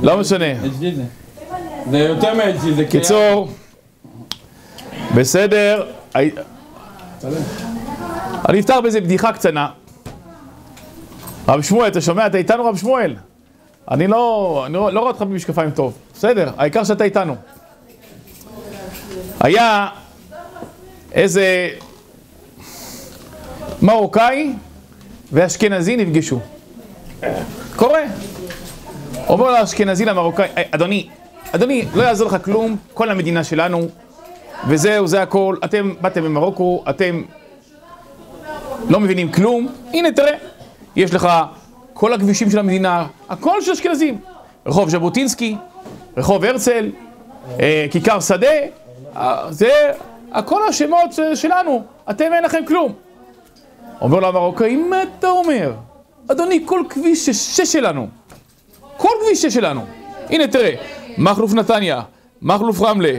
לא משנה. זה יותר מ-HD, זה קיצור, בסדר. אני אפתח באיזה בדיחה קטנה. רב שמואל, אתה שומע? אתה איתנו רב שמואל? אני לא רואה אותך במשקפיים טוב. בסדר, העיקר שאתה איתנו. היה איזה מרוקאי ואשכנזי נפגשו. קורה. אומר לאשכנזי למרוקאי, אדוני, לא יעזור לך כלום, כל המדינה שלנו, וזהו, זה הכל, אתם באתם ממרוקו, אתם לא מבינים כלום, הנה תראה, יש לך כל הכבישים של המדינה, הכל של אשכנזים, רחוב ז'בוטינסקי, רחוב הרצל, כיכר שדה, זה הכל השמות שלנו, אתם אין לכם כלום. אומר לו המרוקאי, מה אתה אומר? אדוני, כל כביש 6 שלנו, כל כביש 6 שלנו, הנה תראה, מחלוף נתניה, מחלוף רמלה,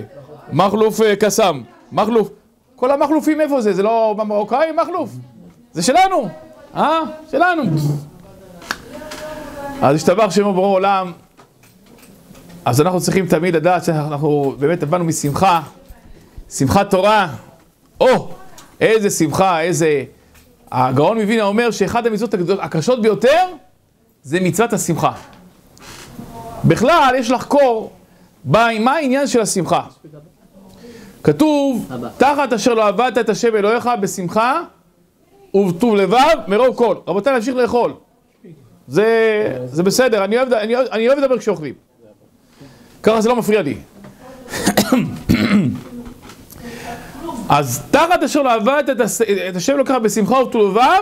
מחלוף קסם, מחלוף, כל המחלופים איפה זה? זה לא במרוקאי מחלוף? זה שלנו, שלנו. אז השתבח שמו ברור עולם. אז אנחנו צריכים תמיד לדעת שאנחנו באמת הבנו משמחה, שמחת תורה. איזה שמחה, איזה... הגאון מווילנה אומר שאחד המצוות הקשות ביותר זה מצוות השמחה. בכלל יש לחקור מה העניין של השמחה. כתוב, תחת אשר לא עבדת את השם אלוהיך בשמחה ובטוב לבב מרוב כל. רבותיי, להמשיך לאכול. זה בסדר, אני אוהב לדבר כשאוכלים. ככה זה לא מפריע לי. אז תחת אשר לא עבדת את השם אלוהיך בשמחה ובטוב לבב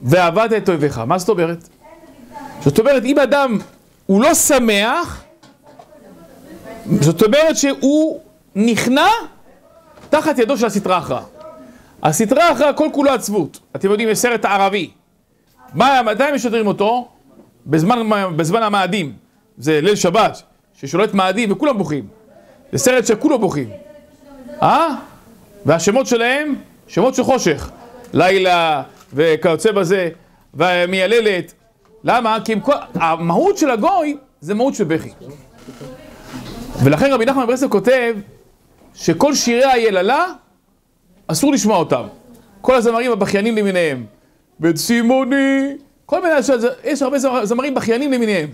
ועבדת את אויביך. מה זאת אומרת? זאת אומרת, אם אדם הוא לא שמח, זאת אומרת שהוא נכנע תחת ידו של הסטרא אחרא. הסטרא אחרא כל כולו עצבות. אתם יודעים, יש סרט הערבי. מתי משדרים אותו? בזמן המאדים. זה ליל שבת, ששולט מאדים וכולם בוכים. זה סרט שכולם בוכים. והשמות שלהם, שמות של חושך. לילה וכיוצא בזה, ומייללת. למה? כי המהות של הגוי זה מהות של בכי. ולכן רבי נחמן מברסלב כותב שכל שירי היללה אסור לשמוע אותם. כל הזמרים הבכיינים למיניהם. בית סימוני, כל מיני, יש הרבה זמרים בכיינים למיניהם.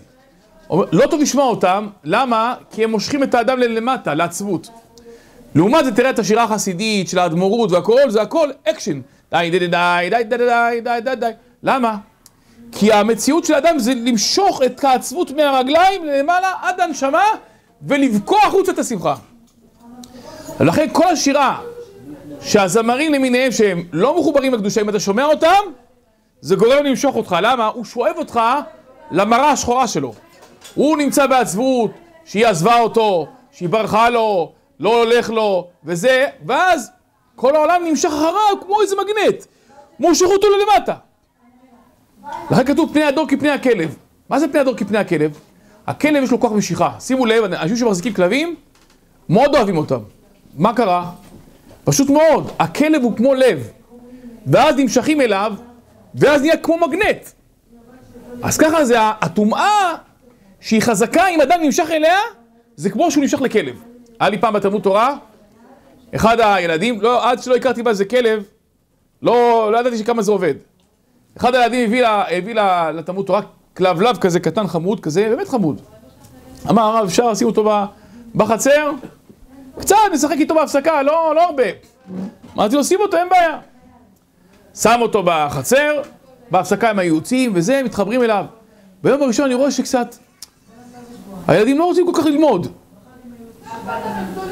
לא טוב לשמוע אותם, למה? כי הם מושכים את האדם למטה, לעצבות. לעומת זה תראה את השירה החסידית של האדמו"רות והכל, זה הכל אקשן. די די די די די די די די די. למה? כי המציאות של האדם זה למשוך את העצבות מהרגליים למעלה עד הנשמה ולבקוע החוצה את השמחה. ולכן כל השירה שהזמרים למיניהם שהם לא מחוברים לקדושה, אם אתה שומע אותם, זה גורם למשוך אותך. למה? הוא שואב אותך למראה השחורה שלו. הוא נמצא בעצבות, שהיא עזבה אותו, שהיא ברחה לו, לא הולך לו, וזה, ואז כל העולם נמשך אחריו כמו איזה מגנט. מושך אותו למטה. לכן כתוב פני הדור כפני הכלב. מה זה פני הדור כפני הכלב? הכלב יש לו כוח משיכה. שימו לב, אנשים שמחזיקים כלבים, מאוד אוהבים אותם. מה קרה? פשוט מאוד. הכלב הוא כמו לב. ואז נמשכים אליו, ואז נהיה כמו מגנט. אז ככה זה, הטומאה שהיא חזקה, אם אדם נמשך אליה, זה כמו שהוא נמשך לכלב. היה לי פעם בתלמוד תורה, אחד הילדים, עד שלא הכרתי בה זה כלב, לא ידעתי שכמה זה עובד. אחד הילדים הביא לתלמוד תורה כלבלב כזה קטן חמוד כזה, באמת חמוד. אמר הרב, אפשר לשים אותו בחצר? קצת, נשחק איתו בהפסקה, לא הרבה. אמרתי לו, שים אותו, אין בעיה. שם אותו בחצר, בהפסקה עם הייעוצים וזה, מתחברים אליו. ביום הראשון אני רואה שקצת, הילדים לא רוצים כל כך ללמוד.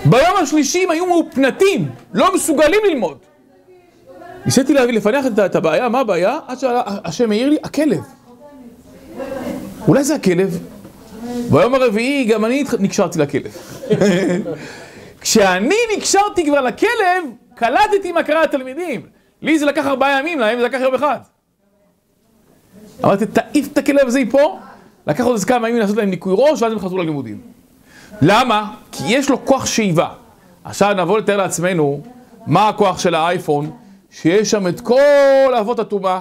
ביום השלישי הם היו מאופנתים, לא מסוגלים ללמוד. ניסיתי לפענח את הבעיה, מה הבעיה? עד שהשם העיר לי, הכלב. אולי זה הכלב? ביום הרביעי גם אני נקשרתי לכלב. כשאני נקשרתי כבר לכלב, קלטתי מה קרה לתלמידים. לי זה לקח 4 ימים, להם זה לקח יום אחד. אמרתי, תעיף את הכלב הזה פה, לקח עוד איזה כמה ימים לעשות להם ניקוי ראש, ואז הם חזרו ללימודים. למה? כי יש לו כוח שאיבה. עכשיו נבוא לתאר לעצמנו מה הכוח של האייפון, שיש שם את כל אבות הטומאה.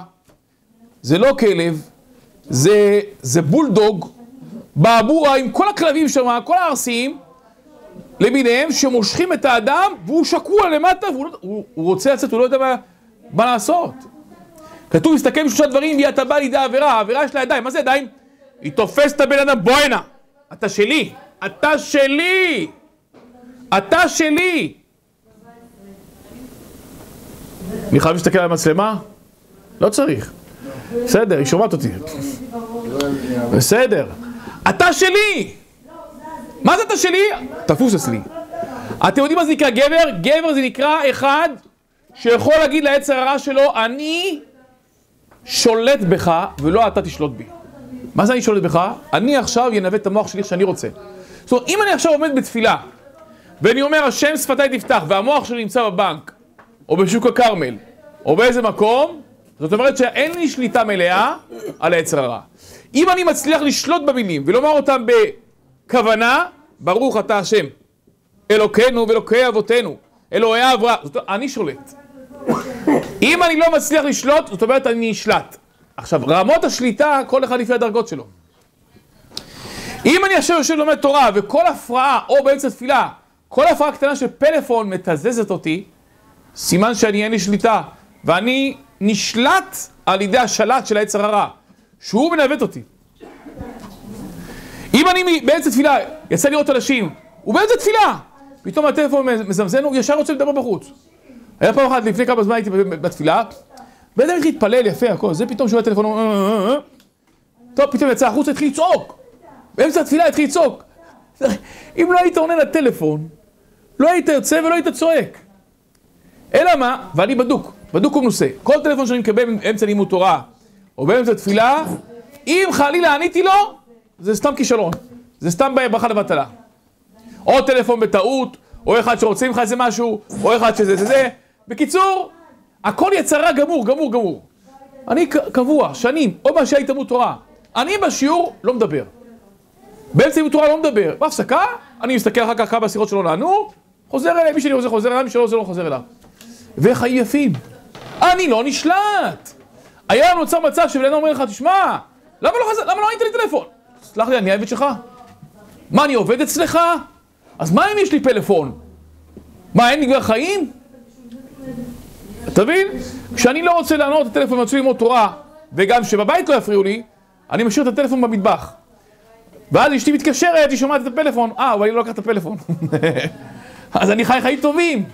זה לא כלב, זה בולדוג, באבורה עם כל הכלבים שם, כל הארסים, למיניהם, שמושכים את האדם, והוא שקוע למטה, והוא רוצה לצאת, הוא לא יודע מה לעשות. כתוב, מסתכל בשלושה דברים, היא אתה בא לידי העבירה, העבירה יש לה ידיים, מה זה ידיים? היא תופסת את הבן אדם, בוא הנה, אתה שלי, אתה שלי, אתה שלי. אני חייב להסתכל על המצלמה? לא צריך. בסדר, היא שומעת אותי. בסדר. אתה שלי! מה זה אתה שלי? תפוס אצלי. אתם יודעים מה זה נקרא גבר? גבר זה נקרא אחד שיכול להגיד ליצר הרע שלו, אני שולט בך ולא אתה תשלוט בי. מה זה אני שולט בך? אני עכשיו ינווט את המוח שלי שאני רוצה. זאת אומרת, אם אני עכשיו עומד בתפילה ואני אומר, השם שפתיי תפתח, והמוח שלי נמצא בבנק או בשוק הכרמל או באיזה מקום, זאת אומרת שאין לי שליטה מלאה על היצר הרע. אם אני מצליח לשלוט במילים ולומר אותם בכוונה, ברוך אתה השם, אלוקינו ואלוקי אבותינו, אלוהי אברהם, זאת אומרת, אני שולט. אם אני לא מצליח לשלוט, זאת אומרת, אני נשלט. עכשיו, רמות השליטה, כל אחד לפי הדרגות שלו. אם אני עכשיו יושב לומד תורה, וכל הפרעה, או באמצע תפילה, כל הפרעה קטנה של פלאפון מתזזת אותי, סימן שאני אין לי שליטה, ואני נשלט על ידי השלט של היצר הרע, שהוא מנווט אותי. אם אני באמצע תפילה, יצא לראות אנשים, ובאמצע תפילה, פתאום הטלפון מזמזן, הוא ישר רוצה לדבר בחוץ. היה פעם אחת, לפני כמה זמן הייתי בתפילה, ואדם התחיל להתפלל יפה, הכל, זה פתאום שהוא הטלפון, טוב, פתאום יצא החוץ, התחיל לצעוק. באמצע התפילה התחיל לצעוק. אם לא היית עונה לטלפון, לא היית יוצא ולא היית צועק. אלא מה? ואני בדוק ומנוסה. כל טלפון שאני מקבל באמצע לימוד תורה, או באמצע תפילה, אם חלילה עניתי לו, זה סתם כישלון. זה סתם ברכה לבטלה. או טלפון בטעות, או אחד שרוצה ממך איזה משהו, או אחד שזה. בקיצור, הכל יצרה גמור. אני קבוע, שנים, או מה שהיית לימוד תורה. אני בשיעור לא מדבר. באמצע לימוד תורה לא מדבר. בהפסקה, אני מסתכל אחר כך כמה שיחות שלא נענו, חוזר אליי, מי שאני רוצה חוזר אליי, מי שלא זה לא חוזר אליו. וחיים יפים. אני לא נשלט. היה נוצר מצב שבן אדם אומר לך, תשמע, למה לא היית לי טלפון? סלח לי, אני העבד שלך. מה, אני עובד אצלך? אז מה אם יש לי פלאפון? מה, אין לי כבר חיים? אתה מבין? כשאני לא רוצה לענות את הטלפון מצוי ללמוד תורה, וגם שבבית לא יפריעו לי, אני משאיר את הטלפון במטבח. ואז אשתי מתקשרת, היא שומעת את הפלאפון. אבל היא לא לקחת את הפלאפון. אז אני חי חיים טובים.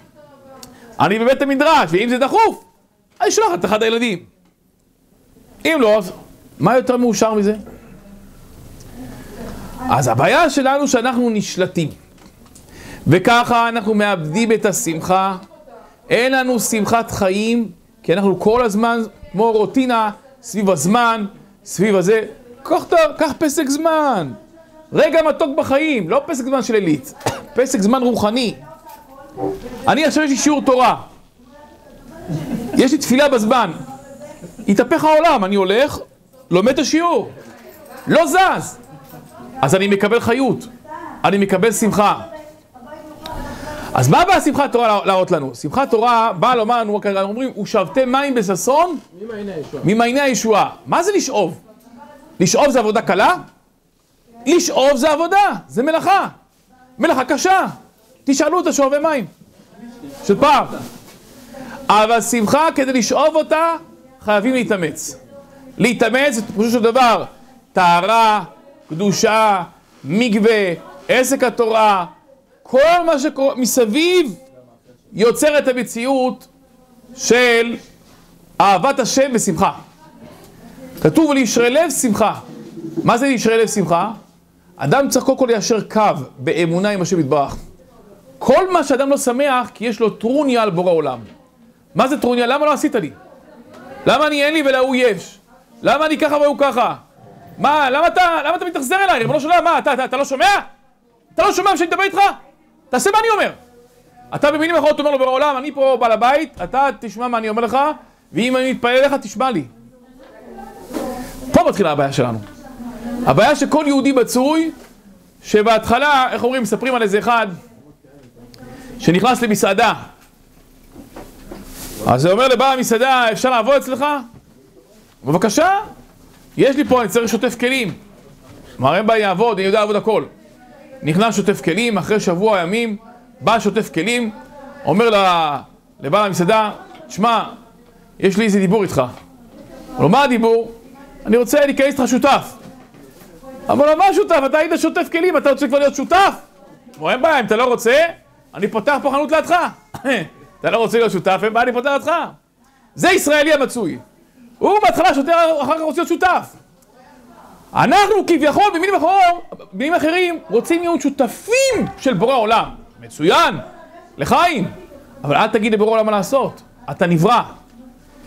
אני בבית המדרש, ואם זה דחוף, אני אשלח את אחד הילדים. אם לא, אז מה יותר מאושר מזה? אז הבעיה שלנו שאנחנו נשלטים. וככה אנחנו מאבדים את השמחה. אין לנו שמחת חיים, כי אנחנו כל הזמן, כמו רוטינה, סביב הזמן, סביב הזה. קח פסק זמן. רגע מתוק בחיים, לא פסק זמן של עילית. פסק זמן רוחני. אני עכשיו יש לי שיעור תורה. יש לי תפילה בזמן. התהפך העולם, אני הולך, לומד את השיעור. לא זז. אז אני מקבל חיות. אני מקבל שמחה. אז מה באה שמחת תורה להראות לנו? שמחת תורה באה לומר לנו, אומרים, ושבתם מים בששון ממעייני הישועה. מה זה לשאוב? לשאוב זה עבודה קלה? לשאוב זה עבודה, זה מלאכה. מלאכה קשה. תשאלו את השואבי מים. של פעם. אבל שמחה, כדי לשאוב אותה, חייבים להתאמץ. להתאמץ זה פשוט של דבר. טהרה, קדושה, מקווה, עסק התורה, כל מה שקורה מסביב יוצר את המציאות של אהבת השם ושמחה. כתוב לישרי לב שמחה. מה זה לישרי לב שמחה? אדם צריך קודם כל ליישר קו באמונה עם השם יתברך. כל מה שאדם לא שמח כי יש לו טרוניה על בורא עולם. מה זה טרוניה? למה לא עשית לי? למה אני אין לי ולהוא יש? למה אני ככה והוא ככה? מה? למה אתה מתאכזר אליי? ריבונו של עולם, מה? אתה לא שומע? אתה לא שומע שאני מדבר איתך? תעשה מה אני אומר. אתה במילים אחרות אומר לו בורא עולם, אני פה בעל הבית, אתה תשמע מה אני אומר לך, ואם אני מתפלל אליך תשמע לי. פה מתחילה הבעיה שלנו. הבעיה שכל יהודי מצוי, שבהתחלה, איך אומרים, מספרים על איזה אחד שנכנס למסעדה. אז זה אומר לבעל המסעדה, אפשר לעבוד אצלך? בבקשה. יש לי פה, אני צריך שוטף כלים. אמר, אין בעיה יעבוד, אני יודע לעבוד הכל. נכנס שוטף כלים, אחרי שבוע ימים, בא שוטף כלים, אומר לבעל המסעדה, תשמע, יש לי איזה דיבור איתך. אמר לו, מה הדיבור? אני רוצה להיכנס איתך שותף. אמר לו, מה שותף? אתה היית שוטף כלים, אתה רוצה כבר להיות שותף? אמר, אין בעיה, אם אתה לא רוצה, אני פותח פה חנות לידך. אתה לא רוצה להיות שותף, אין בעיה, אני פותח לידך. זה ישראלי המצוי. הוא בהתחלה שוטר, אחר כך רוצה להיות שותף. אנחנו כביכול, במילים אחרים, רוצים להיות שותפים של בורא עולם. מצוין, לחיים. אבל אל תגיד לבורא עולם מה לעשות. אתה נברא.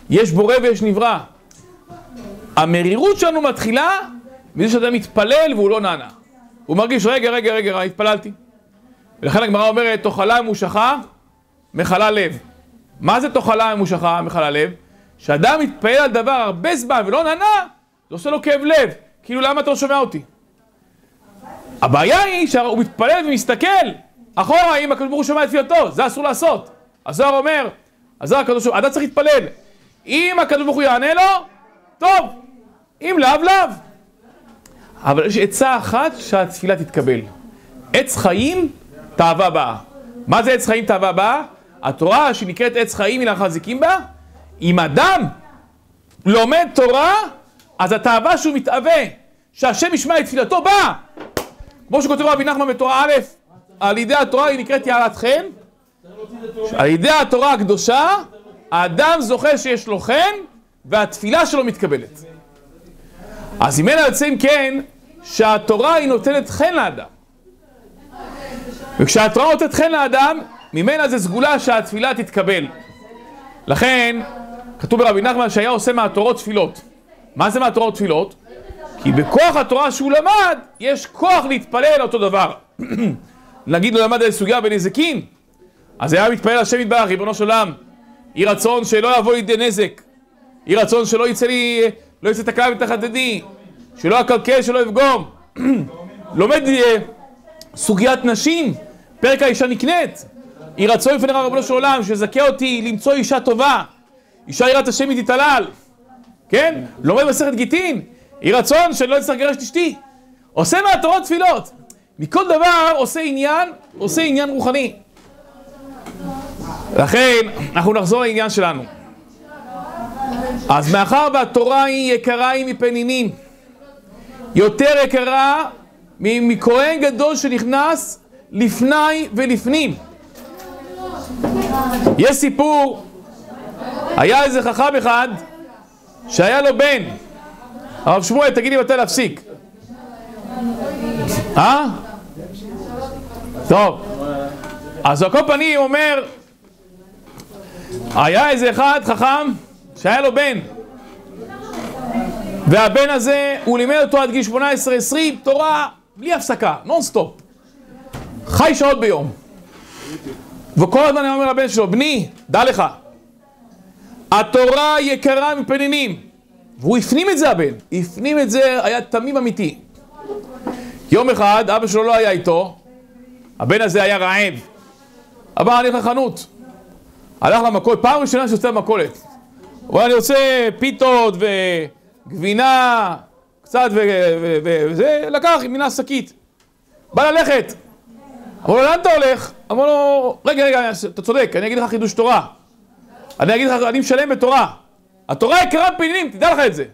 יש בורא ויש נברא. המרירות שלנו מתחילה מזה שאתה מתפלל והוא לא נענה. הוא מרגיש, רגע, התפללתי. ולכן הגמרא אומרת, תאכלה ממושכה, מחלה לב. מה זה תאכלה ממושכה, מחלה לב? שאדם מתפעל על דבר הרבה זמן ולא נענה, זה עושה לו כאב לב. כאילו, למה אתה לא שומע אותי? הבעיה היא שהוא מתפלל ומסתכל אחורה אם הקדוש ברוך הוא שומע את תפילתו. זה אסור לעשות. הזוהר אומר, אתה צריך להתפלל. אם הקדוש ברוך הוא יענה לו, טוב. אם לאו. אבל יש עצה אחת שהתפילה תתקבל. עץ חיים, תאווה באה. מה זה עץ חיים, תאווה באה? התורה שנקראת עץ חיים, היא מחזיקים בה. אם אדם לומד תורה, אז התאווה שהוא מתאווה, שהשם ישמע את תפילתו, בא! כמו שכותב רבי נחמן בתורה א', על ידי התורה היא נקראת יעלת חן. על ידי התורה הקדושה, האדם זוכה שיש לו חן, והתפילה שלו מתקבלת. אז אם אין יוצאים כן, שהתורה היא נותנת חן לאדם. וכשהתורה נותנת חן לאדם, ממנה זה סגולה שהתפילה תתקבל. לכן, כתוב ברבי נחמן שהיה עושה מהתורות תפילות. מה זה מהתורות תפילות? כי בכוח התורה שהוא למד, יש כוח להתפלל על אותו דבר. נגיד לו למד על סוגיה בנזקין, אז היה מתפלל השם יתברך, ריבונו של עולם, יהי רצון שלא יבוא לידי נזק, יהי רצון שלא יצא תקלה מתחת ידי, שלא יקלקל, שלא יפגום. לומד סוגיית נשים, פרק האישה נקנית, יהי רצון לפני ריבונו של עולם, שזכה אותי למצוא אישה טובה, אישה יראת השם היא תתהלל. כן? לומד מסכת גיטין, יהי רצון שלא יצטרך לגרש את אשתי. עושה מהתורות תפילות. מכל דבר עושה עניין רוחני. לכן, אנחנו נחזור לעניין שלנו. אז מאחר והתורה היא יקרה היא מפנינים, יותר יקרה מכהן גדול שנכנס לפני ולפנים. יש סיפור, היה איזה חכם אחד שהיה לו בן. הרב שמואל, תגיד לי מתי להפסיק. טוב. אז על כל פנים אומר, היה איזה אחד חכם שהיה לו בן. והבן הזה, הוא לימד אותו עד גיל 18-20, תורה בלי הפסקה, נונסטופ. חי שעות ביום. וכל הזמן אומר לבן שלו, בני, דע לך, התורה יקרה מפנינים. והוא הפנים את זה הבן, הפנים את זה, היה תמים אמיתי. יום אחד, אבא שלו לא היה איתו, הבן הזה היה רעב. אבא הלך לחנות, הלך למכולת, פעם ראשונה שיוצא למכולת. הוא אומר, אני רוצה פיתות וגבינה, קצת וזה, לקח עם מינה שקית. בא ללכת. אמר לו, לאן אתה הולך? אמר לו, רגע, אתה צודק, אני אגיד לך חידוש תורה. אני אגיד לך, אני משלם בתורה. התורה יקרה בפנינים, תדע לך את זה.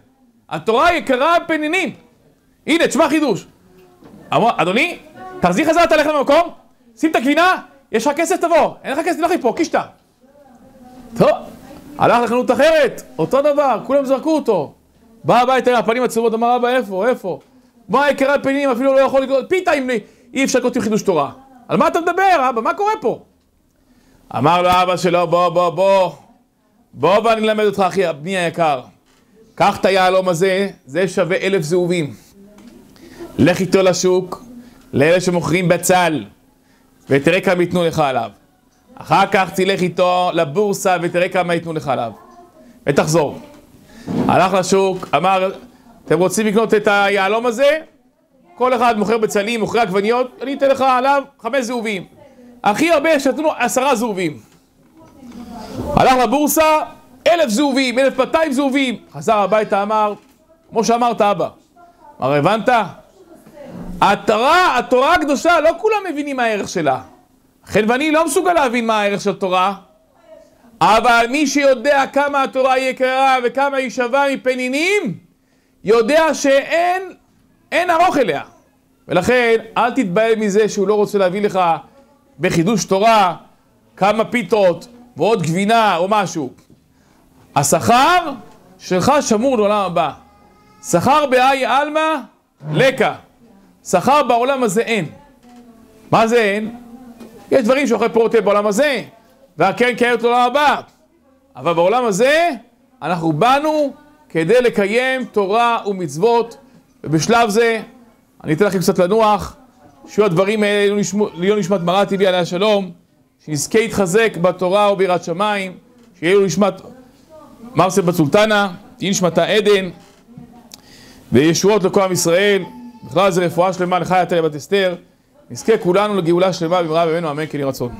התורה יקרה בפנינים. הנה, תשמע חידוש. אמר, אדוני, תחזיר חזרה, תלך למקום, שים את הגבינה, יש לך כסף, תבוא. אין לך כסף, תלך לי פה, קישתה. טוב, הלך לחנות אחרת, אותו דבר, כולם זרקו אותו. בא הביתה עם הפנים עצובות, אמר, אבא, איפה? מה יקרה בפנינים, אפילו לא יכול לקרוא, פיתה אם אי אפשר לקרוא חידוש תורה. על מה אתה מדבר, אבא? מה קורה פה? אמר לו אבא שלו, בוא ואני אלמד אותך, אחי, הבני היקר. קח את היהלום הזה, זה שווה 1,000 זהובים. לך איתו לשוק, לאלה שמוכרים בצל, ותראה כמה ייתנו לך עליו. אחר כך תלך איתו לבורסה, ותראה כמה ייתנו לך עליו. ותחזור. הלך לשוק, אמר, אתם רוצים לקנות את היהלום הזה? כל אחד מוכר בצלים, מוכר עגבניות, אני אתן לך עליו 5 זהובים. הכי הרבה שתנו 10 זהובים. הלך לבורסה, 1,000 זהובים, 1,200 זהובים. חזר הביתה, אמר, כמו שאמרת אבא. הרי הבנת? התורה הקדושה, לא כולם מבינים מה הערך שלה. לכן ואני לא מסוגל להבין מה הערך של תורה, אבל מי שיודע כמה התורה יקרה וכמה היא שווה מפנינים, יודע שאין ארוך אליה. ולכן אל תתבהל מזה שהוא לא רוצה להביא לך בחידוש תורה כמה פיתות ועוד גבינה או משהו. השכר שלך שמור לעולם הבא. שכר באי אלמה לקה. שכר בעולם הזה אין. מה זה אין? יש דברים שאוכל פירות בעולם הזה, והקרן קיימת לעולם הבא. אבל בעולם הזה אנחנו באנו כדי לקיים תורה ומצוות, ובשלב זה אני אתן לכם קצת לנוח, שיהיו הדברים האלה לעילוי נשמת מרא טבעי עליה שלום, שנזכה להתחזק בתורה וביראת שמיים, שיהיה לעילוי נשמת מרסל בת סולטנה, תהי נשמתה עדן, וישועות לכל עם ישראל, בכלל זה רפואה שלמה לחיה טליה בת אסתר, נזכה כולנו לגאולה שלמה במהרה בימינו אמן כן יהי רצון.